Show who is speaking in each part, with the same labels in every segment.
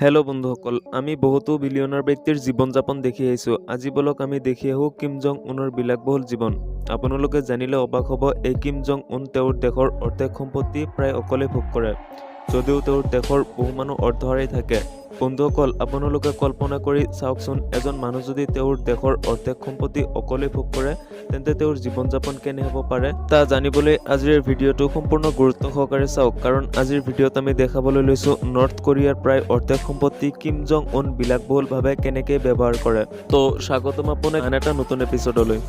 Speaker 1: Hello' বন্ধুসকল, আমি বহুতো বিলিয়নাৰ ব্যক্তিৰ জীৱন যাপন দেখি আহিছোঁ। আজি বলক আমি দেখি আহোঁ কিম জং উনৰ বিলাসবহুল জীৱন। আপোনালোকে জানিলে অবাক হ'ব, এই কিম জং উন তেওঁৰ দেশৰ অৰ্ধেক সম্পত্তি প্ৰায় অকলে ভোগ কৰে, যদিও তেওঁৰ দেশৰ বহু মানুহ অৰ্ধহাৰেই থাকে। বন্ধুসকল, আপোনালোকে কল্পনা কৰি চাওকচোন, এজন মানুহ যদি তেওঁৰ দেশৰ অৰ্ধেক সম্পত্তি অকলে ভোগ কৰে, তেন্তে তেওঁৰ জীৱন যাপন কেনে হ'ব পাৰে তা জানিবলৈ আজিৰ ভিডিঅ'টো সম্পূৰ্ণ গুৰুত্ব সহকাৰে চাওক, কাৰণ আজিৰ ভিডিঅ'ত আমি দেখাবলৈ লৈছোঁ নৰ্থ কোৰিয়াৰ প্ৰায় অৰ্ধেক সম্পত্তি কিম জং উন বিলাসবহুলভাৱে কেনেকৈ ব্যৱহাৰ কৰে। তো স্বাগতম আপোনাক আন এটা নতুন এপিছডলৈ।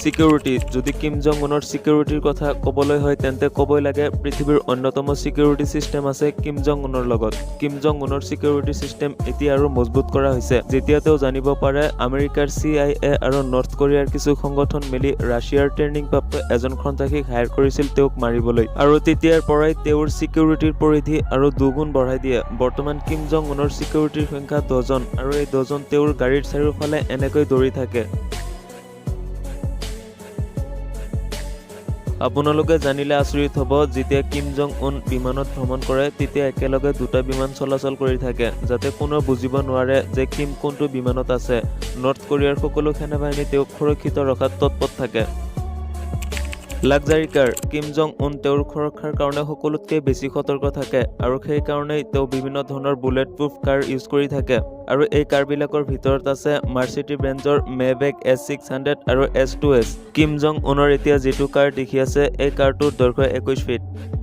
Speaker 1: সিকিউৰিটি, যদি কিম জং উনৰ সিকিউৰিটিৰ কথা ক'বলৈ হয় তেন্তে ক'বই লাগে পৃথিৱীৰ অন্যতম সিকিউৰিটি চিষ্টেম আছে কিম জং উনৰ লগত। কিম জং উনৰ সিকিউৰিটি চিষ্টেম এতিয়া আৰু মজবুত কৰা হৈছে যেতিয়া তেওঁ জানিব পাৰে আমেৰিকাৰ CIA আৰু নৰ্থ কোৰিয়াৰ কিছু সংগঠন মিলি ৰাছিয়াৰ ট্ৰেইনিংপ্ৰাপ্ত এজন সন্ত্ৰাসীক হায়াৰ কৰিছিল তেওঁক মাৰিবলৈ, আৰু তেতিয়াৰ পৰাই তেওঁৰ সিকিউৰিটিৰ পৰিধি আৰু দুগুণ বঢ়াই দিয়ে। বৰ্তমান কিম জং উনৰ সিকিউৰিটিৰ সংখ্যা 10 জন, আৰু এই 10 জন তেওঁৰ গাড়ীৰ চাৰিওফালে এনেকৈ দৌৰি থাকে। আপোনালোকে জানিলে আচৰিত হ'ব, যেতিয়া কিম জং উন বিমানত ভ্ৰমণ কৰে তেতিয়া একেলগে দুটা বিমান চলাচল কৰি থাকে, যাতে কোনো বুজিব নোৱাৰে যে কিম কোনটো বিমানত আছে। নৰ্থ কোৰিয়াৰ সকলো সেনাবাহিনী তেওঁক সুৰক্ষিত ৰখাত তৎপৰ থাকে। লাক্সাৰী কাৰ, কিম জং উন তেওঁৰ সুৰক্ষাৰ কাৰণে সকলোতকৈ বেছি সতৰ্ক থাকে, আৰু সেইকাৰণেই তেওঁ বিভিন্ন ধৰণৰ বুলেট প্ৰুফ কাৰ ইউজ কৰি থাকে। আৰু এই কাৰবিলাকৰ ভিতৰত আছে মাৰ্চিডিজ বেঞ্জৰ মেভেক S600 আৰু S2S। কিম জং উনৰ এতিয়া যিটো কাৰ দেখি আছে, এই কাৰটোৰ দৈৰ্ঘ্য 21 ফিট।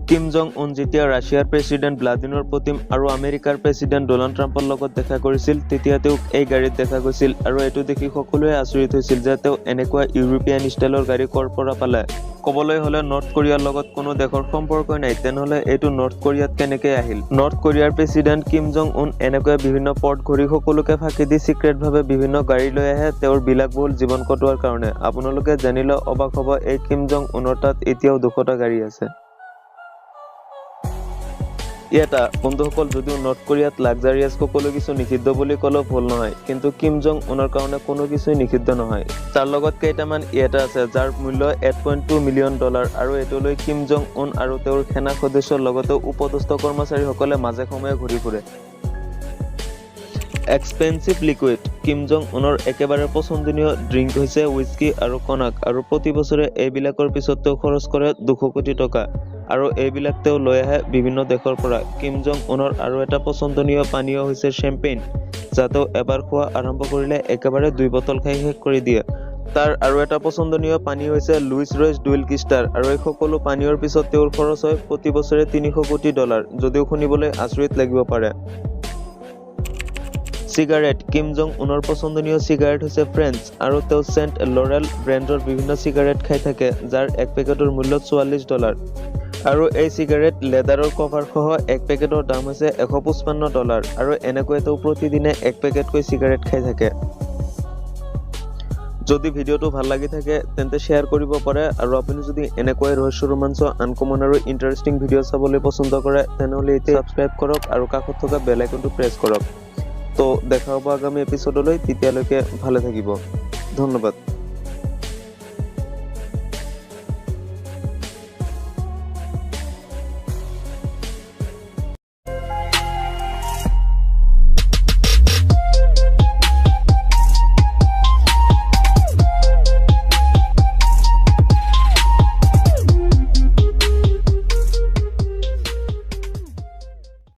Speaker 1: কিম জং উন যেতিয়া ৰাছিয়াৰ প্ৰেছিডেণ্ট ভ্লাদিমিৰ পুটিন আৰু আমেৰিকাৰ প্ৰেছিডেণ্ট ডনাল্ড ট্ৰাম্পৰ লগত দেখা কৰিছিল, তেতিয়া তেওঁক এই গাড়ীত দেখা গৈছিল, আৰু এইটো দেখি সকলোৱে আচৰিত হৈছিল যে তেওঁ এনেকুৱা ইউৰোপীয়ান ষ্টাইলৰ গাড়ী ক'ৰ পৰা পালে। ক'বলৈ হ'লে নৰ্থ কোৰিয়াৰ লগত কোনো দেশৰ সম্পৰ্কই নাই, তেনেহ'লে এইটো নৰ্থ কোৰিয়াত কেনেকৈ আহিল? নৰ্থ কোৰিয়াৰ প্ৰেছিডেণ্ট কিম জং উন এনেকৈ বিভিন্ন পথ ঘূৰি সকলোকে ফাঁকি দি চিক্ৰেটভাৱে বিভিন্ন গাড়ী লৈ আহে তেওঁৰ বিলাসবহুল জীৱন কটোৱাৰ কাৰণে। আপোনালোকে জানিলে অবাক হ'ব, এই কিম জং উনৰ তাত এতিয়াও 200টা গাড়ী আছে। এটা বন্ধুসকল, যদিও নৰ্থ কোৰিয়াত লাক্সাৰিয়াছ সকলো কিছু নিষিদ্ধ বুলি ক'লেও ভুল নহয়, কিন্তু কিম জং উনৰ কাৰণে কোনো কিছুই নিষিদ্ধ নহয়। তাৰ লগত কেইটামান ইয়েটা আছে যাৰ মূল্য $8.2 মিলিয়ন, আৰু এইটোলৈ কিম জং উন আৰু তেওঁৰ সেনা সদস্যৰ লগতে উপদস্থ কৰ্মচাৰীসকলে মাজে সময়ে ঘূৰি ফুৰে। এক্সপেনচিভ লিকুইড, কিম জং উনৰ একেবাৰে পছন্দনীয় ড্ৰিংক হৈছে হুইস্কি আৰু কনাক, আৰু প্ৰতি বছৰে এইবিলাকৰ পিছত তেওঁ খৰচ কৰে 200 কোটি টকা, আৰু এইবিলাক তেওঁ লৈ আহে বিভিন্ন দেশৰ পৰা। কিম জং উনৰ আৰু এটা পছন্দনীয় পানীয় হৈছে চেম্পেইন, যাতে এবাৰ খোৱা আৰম্ভ কৰিলে একেবাৰে 2 বটল খাই শেষ কৰি দিয়ে। তাৰ আৰু এটা পছন্দনীয় পানী হৈছে লুইছ ৰয়ছ ডুৱেল ক্ৰিষ্টাল, আৰু এই সকলো পানীয়ৰ পিছত তেওঁৰ খৰচ হয় প্ৰতি বছৰে $300 কোটি, যদিও শুনিবলৈ আচৰিত লাগিব পাৰে। চিগাৰেট, কিম জং উনৰ পছন্দনীয় চিগাৰেট হৈছে ফ্ৰেঞ্চ, আৰু তেওঁ চেণ্ট লৰেল ব্ৰেণ্ডৰ বিভিন্ন চিগাৰেট খাই থাকে, যাৰ এক পেকেটৰ মূল্য $44, আৰু এই চিগাৰেট লেডাৰৰ কভাৰ সহ এক পেকেটৰ দাম হৈছে $155, আৰু এনেকৈ তেওঁ প্ৰতিদিনে এক পেকেটকৈ চিগাৰেট খাই থাকে। যদি ভিডিঅ'টো ভাল লাগি থাকে তেন্তে শ্বেয়াৰ কৰিব পাৰে, আৰু আপুনি যদি এনেকৈ ৰহস্য ৰোমাঞ্চ আনকমন আৰু ইণ্টাৰেষ্টিং ভিডিঅ' চাবলৈ পছন্দ কৰে তেনেহ'লে এতিয়া ছাবস্ক্ৰাইব কৰক আৰু কাষত থকা বেল আইকনটো প্ৰেছ কৰক। তো দেখা হ'ব আগামী এপিছডলৈ, তেতিয়ালৈকে ভালে থাকিব। ধন্যবাদ।